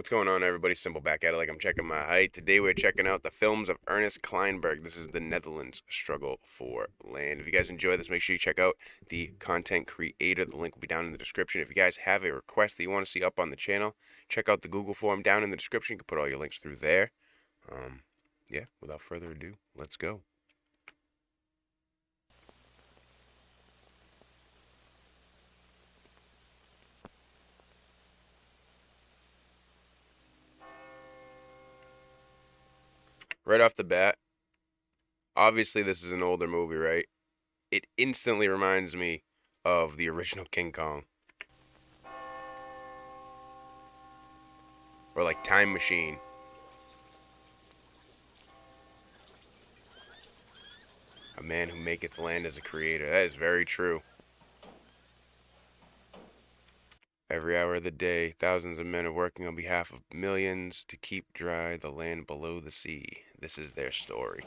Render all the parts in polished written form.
What's going on, everybody? Simple back at it like I'm checking my height. Today we're checking out the films of Ernest Kleinberg. This is the Netherlands struggle for land. If you guys enjoy this, make sure you check out the content creator. The link will be down in the description. If you guys have a request that you want to see up on the channel, check out the Google form down in the description. You can put all your links through there. Yeah, without further ado, let's go. Right off the bat, obviously this is an older movie, right? It instantly reminds me of the original King Kong. Or like Time Machine. A man who maketh land as a creator. That is very true. Every hour of the day, thousands of men are working on behalf of millions to keep dry the land below the sea. This is their story.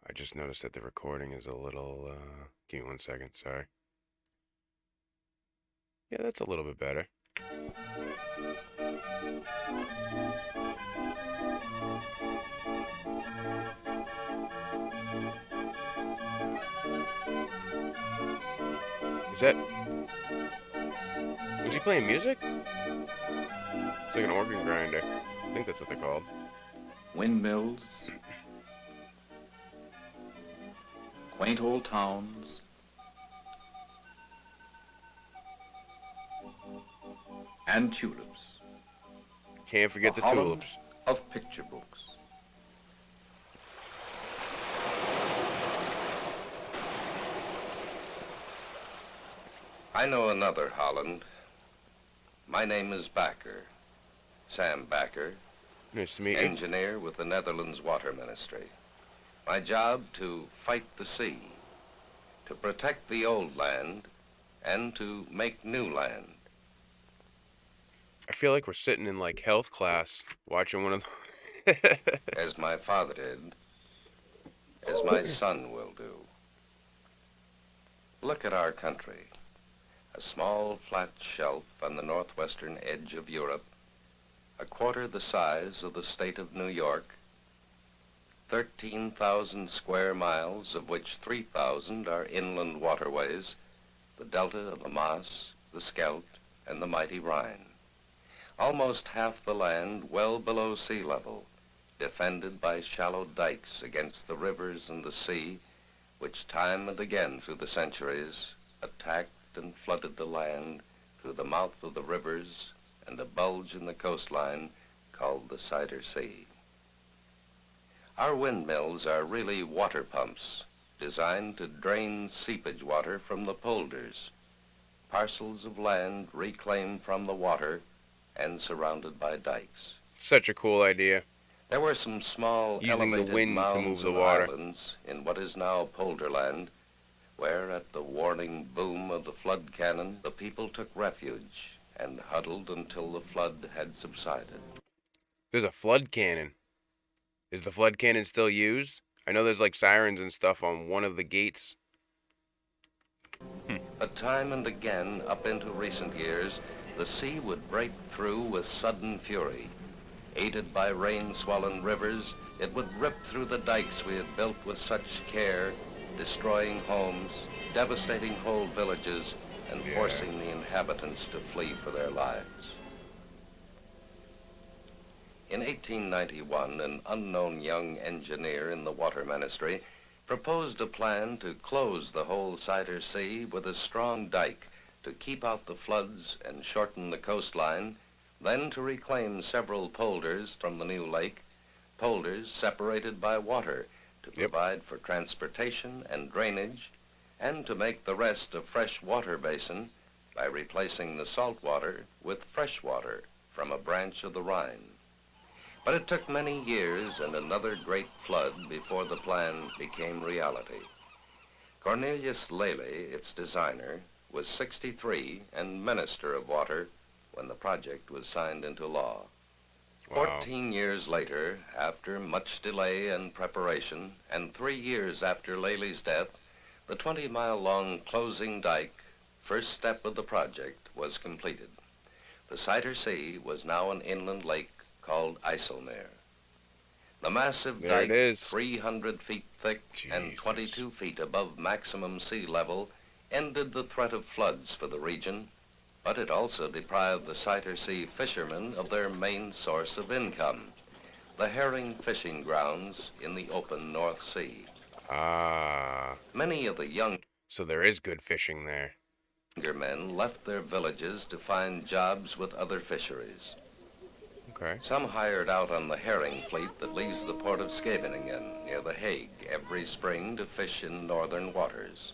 I just noticed that the recording is a little, give me 1 second, sorry. Yeah, that's a little bit better. Was he playing music? It's like an organ grinder. I think that's what they're called. Windmills, quaint old towns, and tulips. Can't forget the tulips. Of picture books. I know another Holland. My name is Bakker, Sam Bakker. Nice to meet you. Engineer with the Netherlands Water Ministry. My job to fight the sea, to protect the old land, and to make new land. I feel like we're sitting in like health class watching one of the As my father did, as my son will do. Look at our country. A small flat shelf on the northwestern edge of Europe, a quarter the size of the state of New York, 13,000 square miles, of which 3,000 are inland waterways, the delta of the Maas, the Scheldt, and the mighty Rhine. Almost half the land well below sea level, defended by shallow dikes against the rivers and the sea, which time and again through the centuries attacked and flooded the land through the mouth of the rivers and a bulge in the coastline called the Cider Sea. Our windmills are really water pumps designed to drain seepage water from the polders, parcels of land reclaimed from the water and surrounded by dikes. Such a cool idea. There were some small Using the elevated wind to mounds move the and water. islands in what is now Polderland, where at the warning boom of the flood cannon, the people took refuge and huddled until the flood had subsided. There's a flood cannon. Is the flood cannon still used? I know there's like sirens and stuff on one of the gates. But time and again, up into recent years, the sea would break through with sudden fury. Aided by rain-swollen rivers, it would rip through the dikes we had built with such care, destroying homes, devastating whole villages, and forcing the inhabitants to flee for their lives. In 1891, an unknown young engineer in the Water Ministry proposed a plan to close the whole Cider Sea with a strong dike to keep out the floods and shorten the coastline, then to reclaim several polders from the new lake, polders separated by water, to provide for transportation and drainage, and to make the rest a fresh water basin by replacing the salt water with fresh water from a branch of the Rhine. But it took many years and another great flood before the plan became reality. Cornelius Lely, its designer, was 63 and Minister of Water when the project was signed into law. Wow. 14 years later, after much delay and preparation, and 3 years after Lely's death, the 20-mile-long closing dike, first step of the project, was completed. The Cider Sea was now an inland lake called IJsselmeer. The massive There it dike, is. 300 feet thick and Jesus. 22 feet above maximum sea level, ended the threat of floods for the region, but it also deprived the Cider Sea fishermen of their main source of income, the herring fishing grounds in the open North Sea. Ah. Many of the younger So there is good fishing there. men left their villages to find jobs with other fisheries. Okay. Some hired out on the herring fleet that leaves the port of Scheveningen near The Hague every spring to fish in northern waters.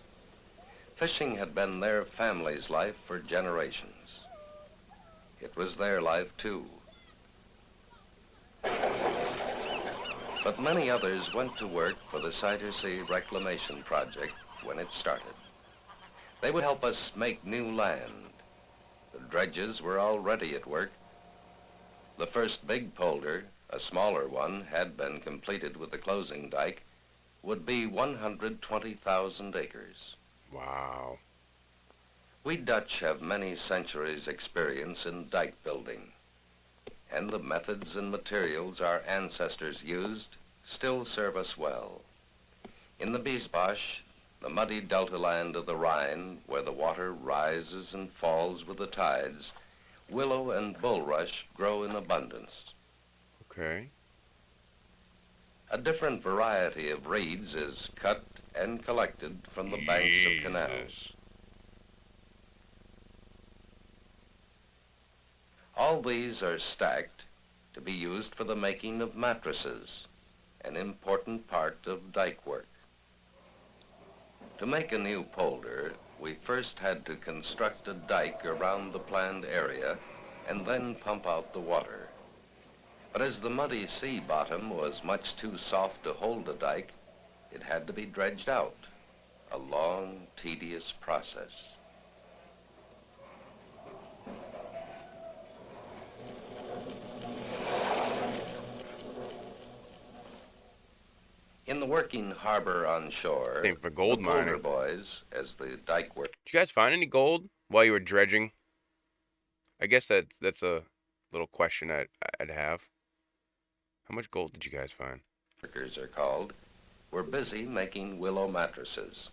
Fishing had been their family's life for generations. It was their life too. But many others went to work for the Cider Sea Reclamation Project when it started. They would help us make new land. The dredges were already at work. The first big polder, a smaller one, had been completed with the closing dike, would be 120,000 acres. Wow. We Dutch have many centuries' experience in dike building, and the methods and materials our ancestors used still serve us well. In the Biesbosch, the muddy delta land of the Rhine, where the water rises and falls with the tides, willow and bulrush grow in abundance. Okay. A different variety of reeds is cut and collected from the banks of canals. Jesus. All these are stacked to be used for the making of mattresses, an important part of dike work. To make a new polder, we first had to construct a dike around the planned area and then pump out the water. But as the muddy sea bottom was much too soft to hold a dike, it had to be dredged out, a long, tedious process. In the working harbor on shore, Same for gold the polder mining. boys, as the dike work, Did you guys find any gold while you were dredging? I guess that's a little question I'd have. How much gold did you guys find? workers are called, were busy making willow mattresses.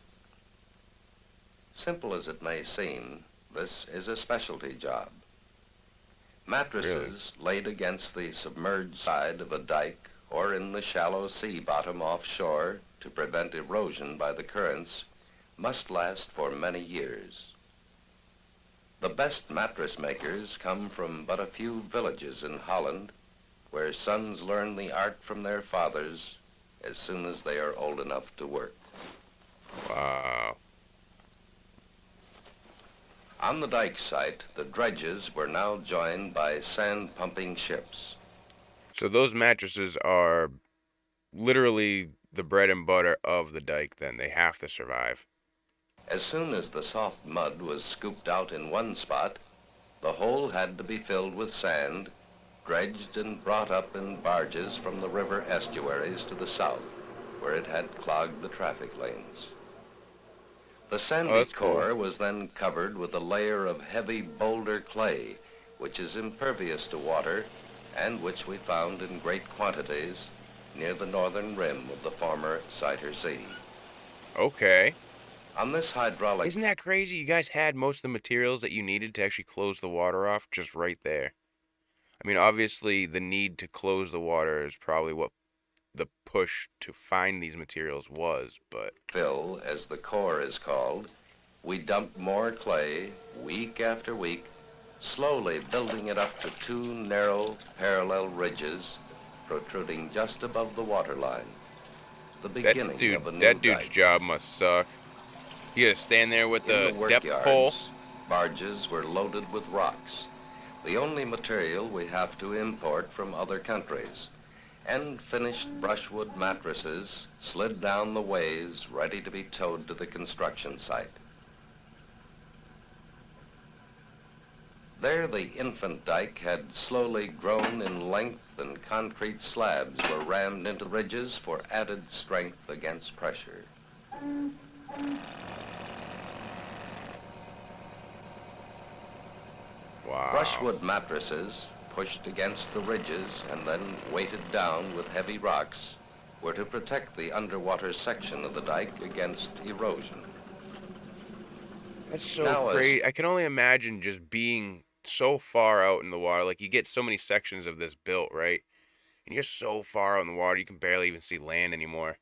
Simple as it may seem, this is a specialty job. Mattresses laid against the submerged side of a dike or in the shallow sea bottom offshore to prevent erosion by the currents must last for many years. The best mattress makers come from but a few villages in Holland, where sons learn the art from their fathers as soon as they are old enough to work. Wow. On the dike site, the dredges were now joined by sand-pumping ships. So those mattresses are literally the bread and butter of the dike then. They have to survive. As soon as the soft mud was scooped out in one spot, the hole had to be filled with sand, dredged and brought up in barges from the river estuaries to the south, where it had clogged the traffic lanes. The sandy that's cool. core was then covered with a layer of heavy boulder clay, which is impervious to water and which we found in great quantities near the northern rim of the former Cider Sea. Okay. On this hydraulic Isn't that crazy? You guys had most of the materials that you needed to actually close the water off just right there. I mean, obviously, the need to close the water is probably what the push to find these materials was, but... fill, as the core is called, we dumped more clay week after week, slowly building it up to two narrow, parallel ridges protruding just above the waterline. The beginning of a new That dude's dike. job must suck. You gotta stand there with In the the work depth yards, pole. barges were loaded with rocks, the only material we have to import from other countries, and finished brushwood mattresses slid down the ways ready to be towed to the construction site. There, the infant dike had slowly grown in length, and concrete slabs were rammed into ridges for added strength against pressure. Wow. Brushwood mattresses, pushed against the ridges and then weighted down with heavy rocks, were to protect the underwater section of the dike against erosion. That's so Now, crazy. I can only imagine just being so far out in the water. Like, you get so many sections of this built, right? And you're so far out in the water, you can barely even see land anymore.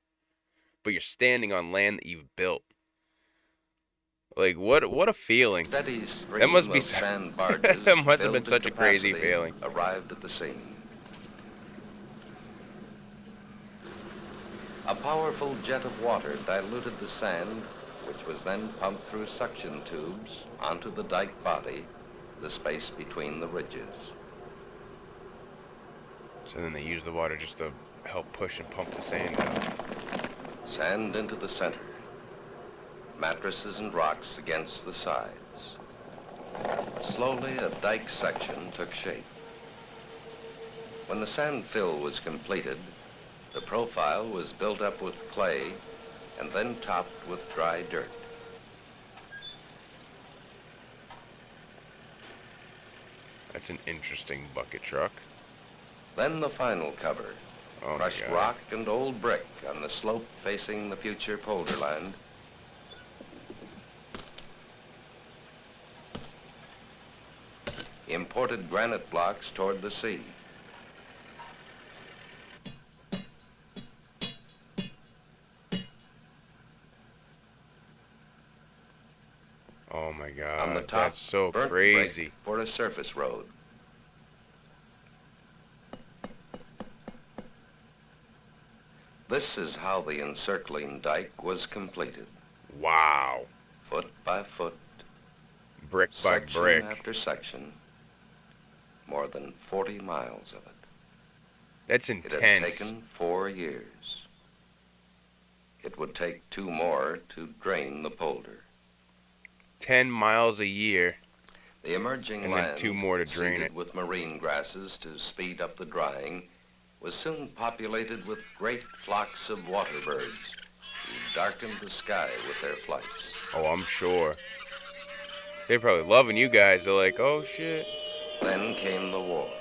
But you're standing on land that you've built. Like, what a feeling. Steady stream That must be of so- sand barges that must have been filled to such a crazy capacity feeling. arrived at the scene. A powerful jet of water diluted the sand, which was then pumped through suction tubes onto the dike body, the space between the ridges. So then they use the water just to help push and pump the sand out. Sand into the center. Mattresses and rocks against the sides. Slowly, a dike section took shape. When the sand fill was completed, the profile was built up with clay and then topped with dry dirt. That's an interesting bucket truck. Then the final cover, Oh my crushed God. rock and old brick on the slope facing the future polderland. Imported granite blocks toward the sea. Oh my On the God. top, That's so burnt crazy. brick for a surface road. This is how the encircling dike was completed, Wow. foot by foot, Brick by section brick. after section, more than 40 miles of it. That's It had intense. taken 4 years. It would take 2 more to drain the polder. 10 miles a year. The emerging And then land, 2 more to drain seeded it. with marine grasses to speed up the drying, was soon populated with great flocks of water birds who darkened the sky with their flights. Oh, I'm sure. They're probably loving you guys. They're like, oh shit. Then came the war.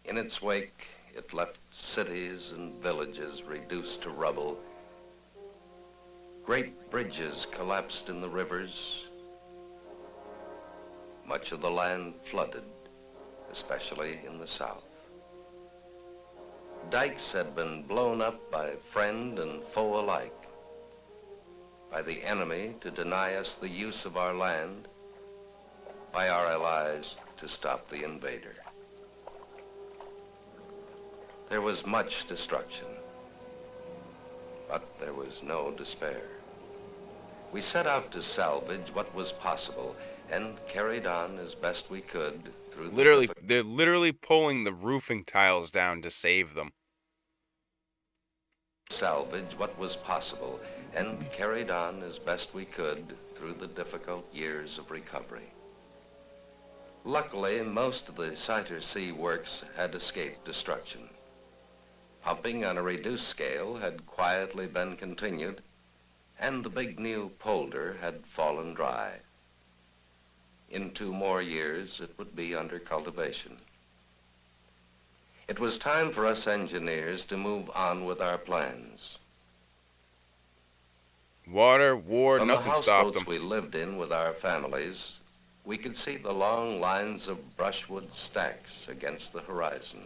In its wake, it left cities and villages reduced to rubble. Great bridges collapsed in the rivers. Much of the land flooded, especially in the south. Dikes had been blown up by friend and foe alike, by the enemy to deny us the use of our land, by our allies to stop the invader. There was much destruction, but there was no despair. We set out to salvage what was possible and carried on as best we could through the They're literally pulling the roofing tiles down to save them. salvage what was possible and carried on as best we could through the difficult years of recovery. Luckily, most of the Sighter Sea works had escaped destruction. Pumping on a reduced scale had quietly been continued, and the big new polder had fallen dry. In 2 more years, it would be under cultivation. It was time for us engineers to move on with our plans. Water, war, From the nothing stopped houseboats them. we lived in with our families, we could see the long lines of brushwood stacks against the horizon.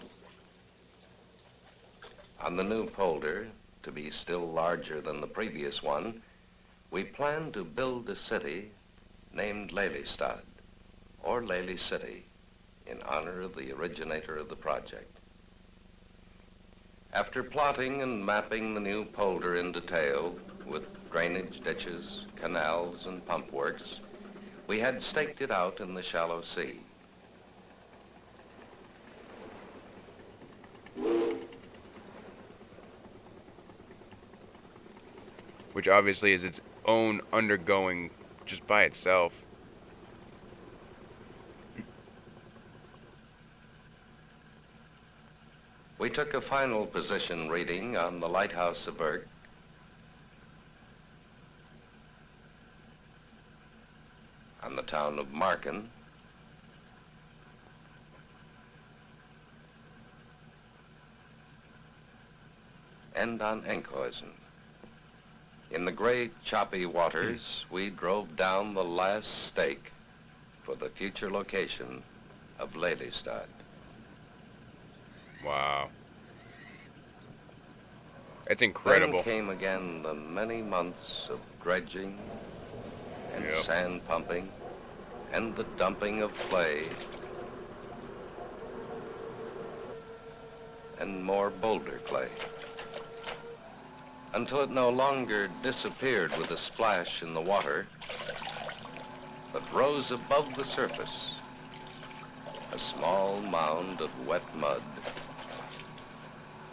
On the new polder, to be still larger than the previous one, we planned to build a city named Lelystad, or Lely City, in honor of the originator of the project. After plotting and mapping the new polder in detail, with drainage ditches, canals, and pump works, we had staked it out in the shallow sea. Which obviously is its own undergoing just by itself. We took a final position reading on the lighthouse of Berg, on the town of Marken, and on Enkhuizen. In the gray, choppy waters, we drove down the last stake for the future location of Lelystad. Wow. That's incredible. Then came again the many months of dredging and sand pumping and the dumping of clay and more boulder clay, until it no longer disappeared with a splash in the water, but rose above the surface, a small mound of wet mud,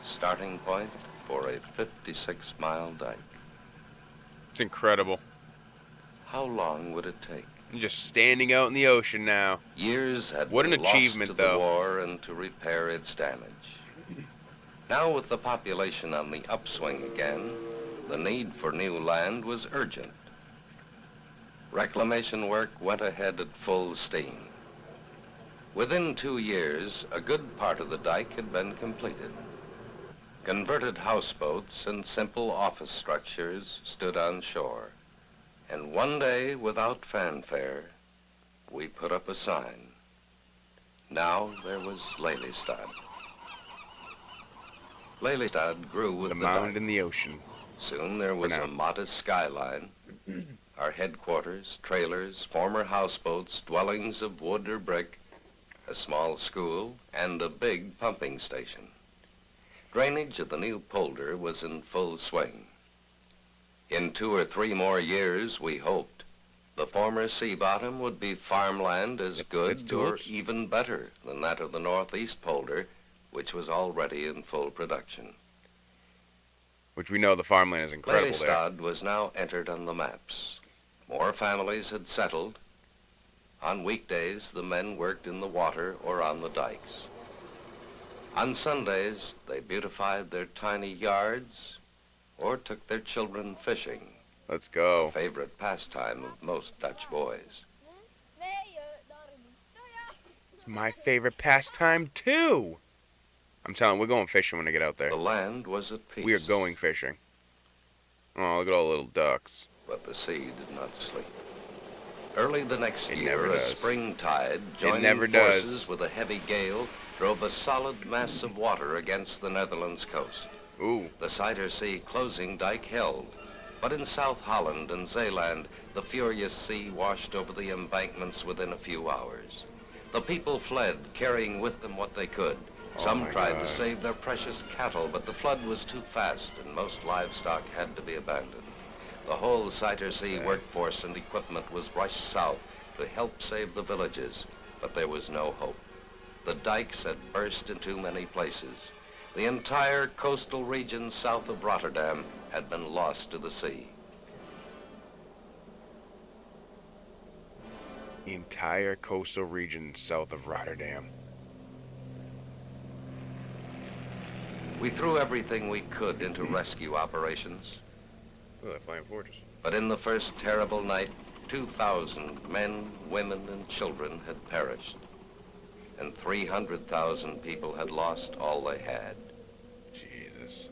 starting point for a 56-mile dike. It's incredible. How long would it take? You're just standing out in the ocean now. Years had What been an achievement, lost to though. the war and to repair its damage. Now, with the population on the upswing again, the need for new land was urgent. Reclamation work went ahead at full steam. Within 2 years, a good part of the dike had been completed. Converted houseboats and simple office structures stood on shore. And one day, without fanfare, we put up a sign. Now there was Lelystad. Lelystad grew with The the mound dike. in the ocean. Soon there was now. a modest skyline, our headquarters, trailers, former houseboats, dwellings of wood or brick, a small school, and a big pumping station. Drainage of the new polder was in full swing. In 2 or 3 more years, we hoped, the former sea bottom would be farmland as good or even better than that of the northeast polder, which was already in full production. Which we know the farmland is incredible there. Lelystad was now entered on the maps. More families had settled. On weekdays, the men worked in the water or on the dikes. On Sundays, they beautified their tiny yards or took their children fishing, Let's a go. favorite pastime of most Dutch boys. It's my favorite pastime, too. I'm telling you, we're going fishing when I get out there. The land was at peace. We are going fishing. Oh, look at all the little ducks. But the sea did not sleep. Early the next It year, never a does. spring tide, joining never forces does. with a heavy gale, drove a solid mass of water against the Netherlands coast. Ooh. The Zuiderzee closing dike held, but in South Holland and Zeeland, the furious sea washed over the embankments within a few hours. The people fled, carrying with them what they could. Some my tried God. to save their precious cattle, but the flood was too fast, and most livestock had to be abandoned. The whole Zuiderzee Sad. workforce and equipment was rushed south to help save the villages, but there was no hope. The dikes had burst in too many places. The entire coastal region south of Rotterdam had been lost to the sea. The entire coastal region south of Rotterdam. We threw everything we could into rescue operations, Oh, that flying fortress. but in the first terrible night, 2,000 men, women, and children had perished, and 300,000 people had lost all they had. Jesus.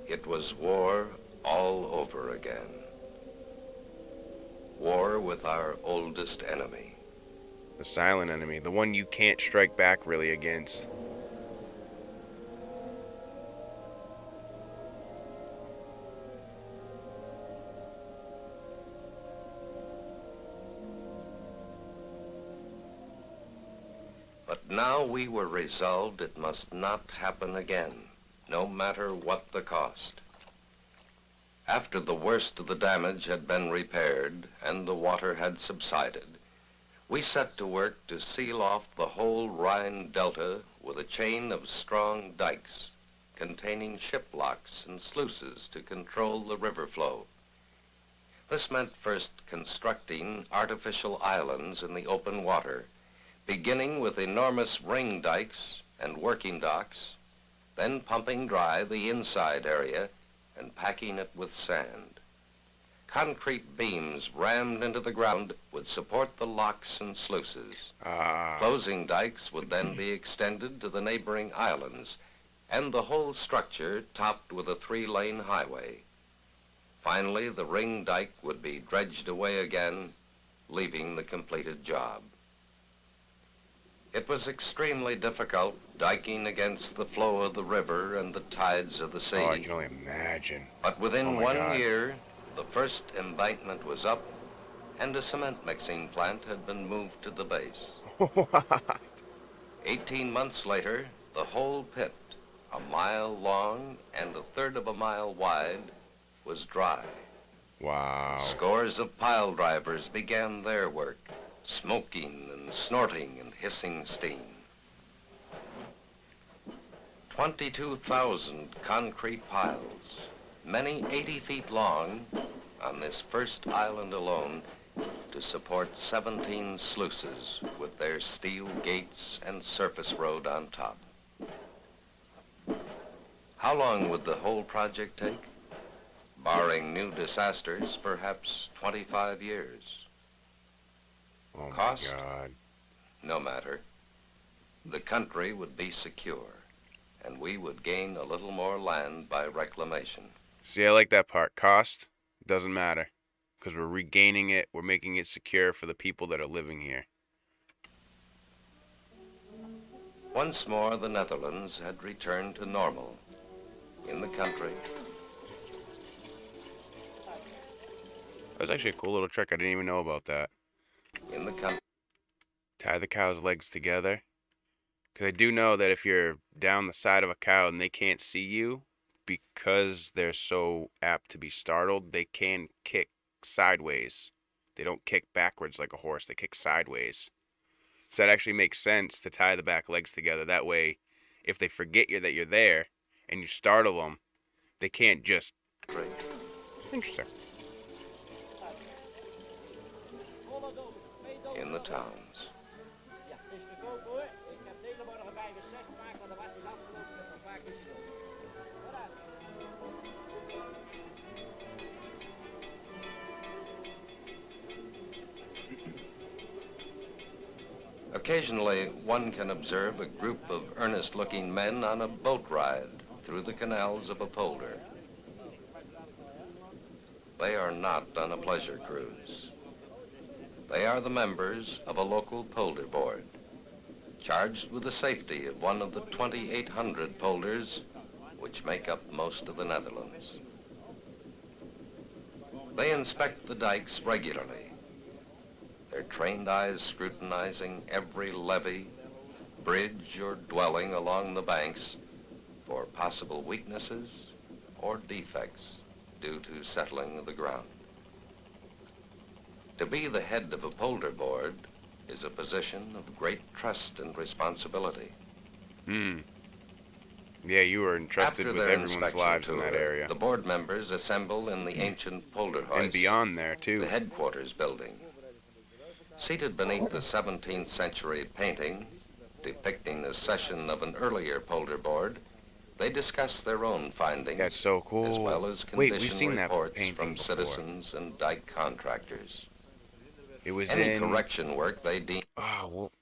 It was war all over again. War with our oldest enemy. The silent enemy. The one you can't strike back really against. now we were resolved it must not happen again, no matter what the cost. After the worst of the damage had been repaired and the water had subsided, we set to work to seal off the whole Rhine Delta with a chain of strong dikes containing ship locks and sluices to control the river flow. This meant first constructing artificial islands in the open water, beginning with enormous ring dikes and working docks, then pumping dry the inside area and packing it with sand. Concrete beams rammed into the ground would support the locks and sluices. Closing dikes would then be extended to the neighboring islands, and the whole structure topped with a 3-lane highway. Finally, the ring dike would be dredged away again, leaving the completed job. It was extremely difficult diking against the flow of the river and the tides of the sea. Oh, I can only imagine. But within Oh my 1 God. year, the first embankment was up and a cement mixing plant had been moved to the base. What? 18 months later, the whole pit, a mile long and a third of a mile wide, was dry. Wow. Scores of pile drivers began their work, smoking and snorting and hissing steam. 22,000 concrete piles, many 80 feet long, on this first island alone, to support 17 sluices with their steel gates and surface road on top. How long would the whole project take? Barring new disasters, perhaps 25 years. Oh Cost? my God. No matter. The country would be secure, and we would gain a little more land by reclamation. See, I like that part. Cost doesn't matter, because we're regaining it. We're making it secure for the people that are living here. Once more, the Netherlands had returned to normal. In the country, That was actually a cool little trick. I didn't even know about that. in the country, Tie the cow's legs together. Because I do know that if you're down the side of a cow and they can't see you, because they're so apt to be startled, they can kick sideways. They don't kick backwards like a horse. They kick sideways. So that actually makes sense to tie the back legs together. That way, if they forget that you're there and you startle them, they can't just... Interesting. in the towns. Occasionally, one can observe a group of earnest-looking men on a boat ride through the canals of a polder. They are not on a pleasure cruise. They are the members of a local polder board, charged with the safety of one of the 2,800 polders which make up most of the Netherlands. They inspect the dikes regularly, their trained eyes scrutinizing every levee, bridge, or dwelling along the banks for possible weaknesses or defects due to settling of the ground. To be the head of a polder board is a position of great trust and responsibility. Yeah, you were entrusted After with their everyone's inspection lives in tour, that area. the board members assemble in the ancient polder hoist, And beyond there, too. the headquarters building. Seated beneath the 17th century painting depicting the session of an earlier polder board, they discuss their own findings, That's so cool. as well as Wait, condition we've seen that reports painting from before. citizens and dike contractors. It was Any in... correction work they deem Oh, well...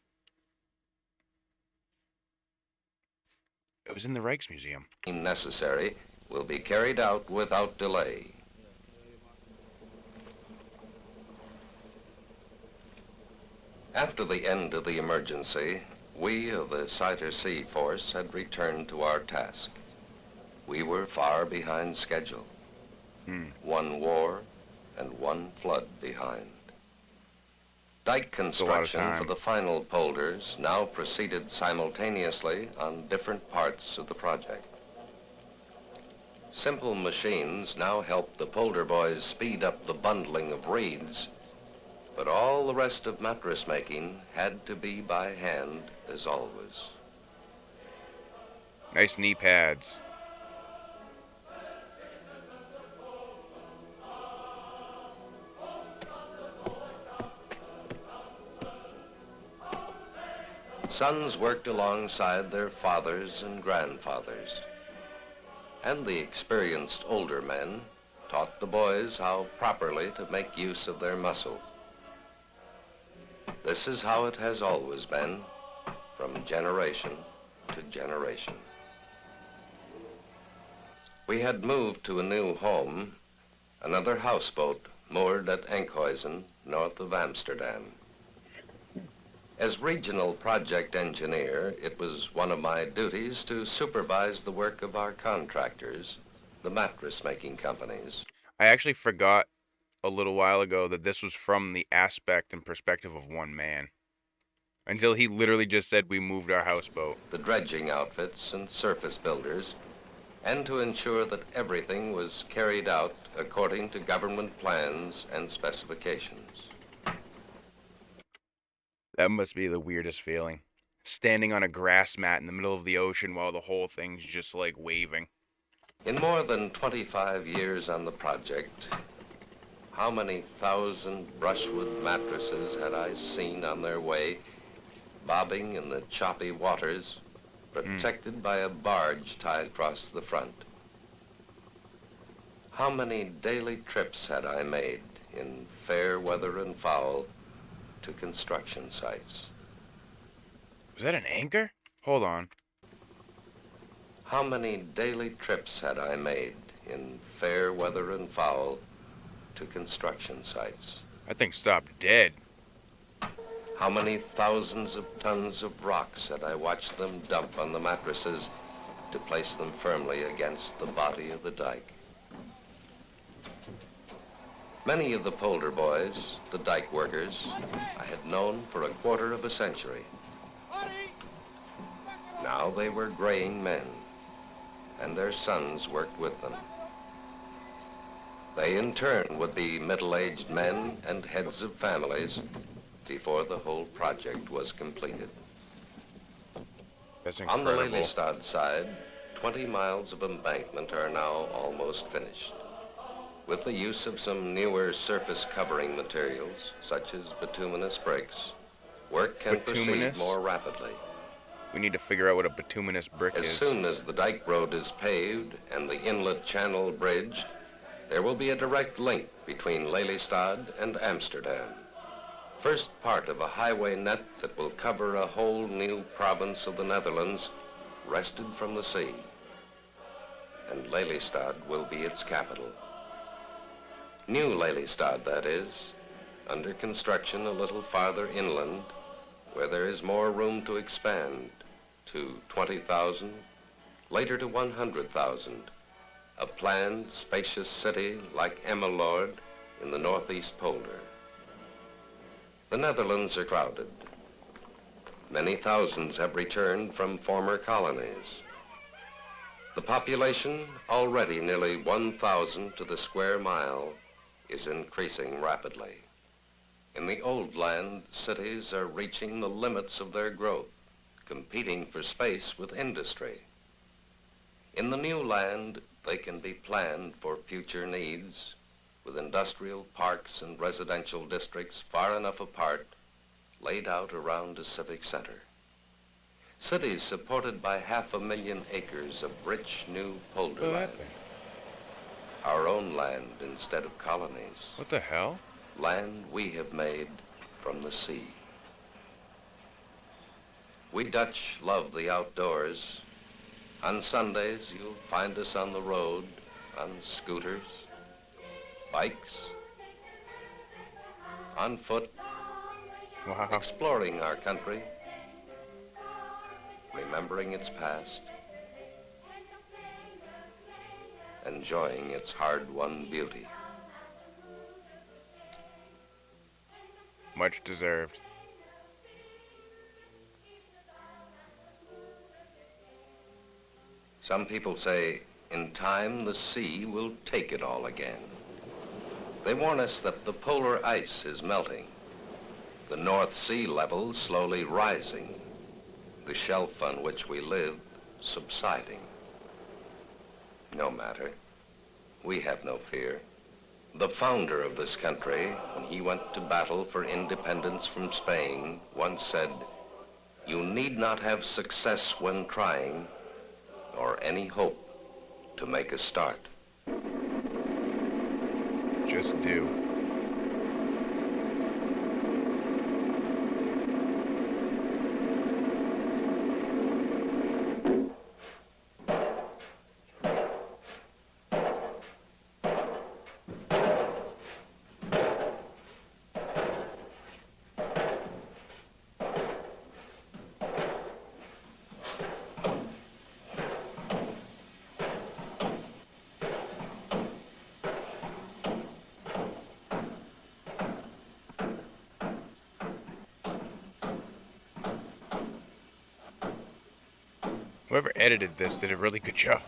It was in the Rijksmuseum. necessary will be carried out without delay. After the end of the emergency, we of the Cider Sea Force had returned to our task. We were far behind schedule. One war and one flood behind. Dike It's a lot of construction for time. the final polders now proceeded simultaneously on different parts of the project. Simple machines now help the polder boys speed up the bundling of reeds, but all the rest of mattress making had to be by hand as always. Nice knee pads. Sons worked alongside their fathers and grandfathers, and the experienced older men taught the boys how properly to make use of their muscle. This is how it has always been, from generation to generation. We had moved to a new home, another houseboat moored at Enkhuizen, north of Amsterdam. As regional project engineer, it was one of my duties to supervise the work of our contractors, the mattress-making companies. I actually forgot a little while ago that this was from the aspect and perspective of one man. Until he literally just said we moved our houseboat. The dredging outfits and surface builders, and to ensure that everything was carried out according to government plans and specifications. That must be the weirdest feeling. Standing on a grass mat in the middle of the ocean while the whole thing's just like waving. In more than 25 years on the project, how many thousand brushwood mattresses had I seen on their way, bobbing in the choppy waters, protected by a barge tied across the front? How many daily trips had I made in fair weather and foul to construction sites? Was that an anchor? Hold on. How many daily trips had I made in fair weather and foul to construction sites? That thing stopped dead. How many thousands of tons of rocks had I watched them dump on the mattresses to place them firmly against the body of the dike? Many of the polder boys, the dike workers, I had known for a quarter of a century. Now they were graying men, and their sons worked with them. They in turn would be middle-aged men and heads of families before the whole project was completed. That's On the incredible. Lelystad side, 20 miles of embankment are now almost finished. With the use of some newer surface covering materials, such as bituminous bricks, work can proceed Bituminous? more rapidly. We need to figure out what a bituminous brick As is. soon as the dike road is paved and the inlet channel bridged, there will be a direct link between Lelystad and Amsterdam. First part of a highway net that will cover a whole new province of the Netherlands, wrested from the sea. And Lelystad will be its capital. New Lelystad, that is, under construction a little farther inland, where there is more room to expand to 20,000, later to 100,000, a planned, spacious city like Emmeloord in the northeast polder. The Netherlands are crowded. Many thousands have returned from former colonies. The population, already nearly 1,000 to the square mile, is increasing rapidly. In the old land, cities are reaching the limits of their growth, competing for space with industry. In the new land, they can be planned for future needs, with industrial parks and residential districts far enough apart, laid out around a civic center. Cities supported by 500,000 acres of rich new polder Look at land. that thing. Our own land instead of colonies. What the hell? Land we have made from the sea. We Dutch love the outdoors. On Sundays, you'll find us on the road, on scooters, bikes, on foot, Wow. exploring our country, remembering its past, enjoying its hard-won beauty. Much deserved. Some people say, in time, the sea will take it all again. They warn us that the polar ice is melting, the North Sea level slowly rising, the shelf on which we live subsiding. No matter. We have no fear. The founder of this country, when he went to battle for independence from Spain, once said, "You need not have success when trying, or any hope to make a start." Just do. Whoever edited this did a really good job.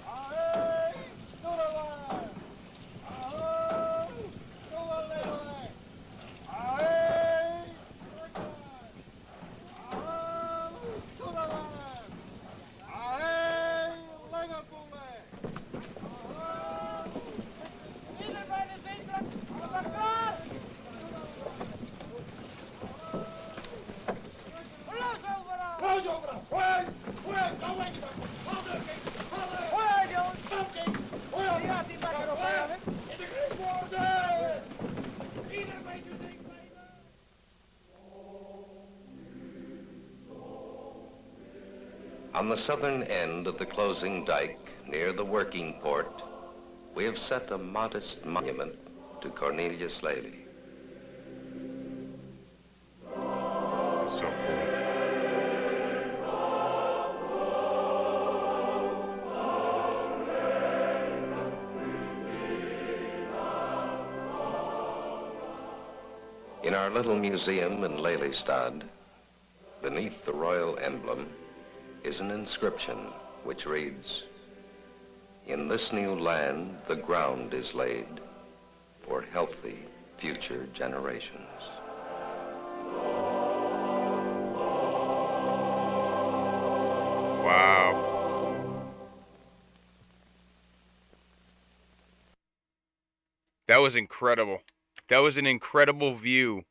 On the southern end of the closing dike, near the working port, we have set a modest monument to Cornelius Lely. So cool. In our little museum in Lelystad, beneath the royal emblem, is an inscription which reads, "In this new land the ground is laid for healthy future generations." Wow. That was incredible. That was an incredible view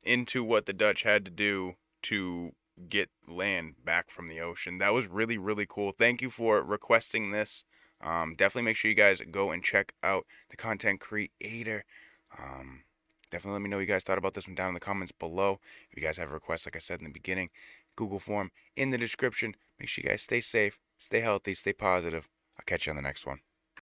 into what the Dutch had to do to get land back from the ocean. That was really, really cool. Thank you for requesting this. Definitely make sure you guys go and check out the content creator. Definitely let me know what you guys thought about this one down in the comments below. If you guys have requests, like I said in the beginning, Google form in the description. Make sure you guys stay safe, stay healthy, stay positive. I'll catch you on the next one.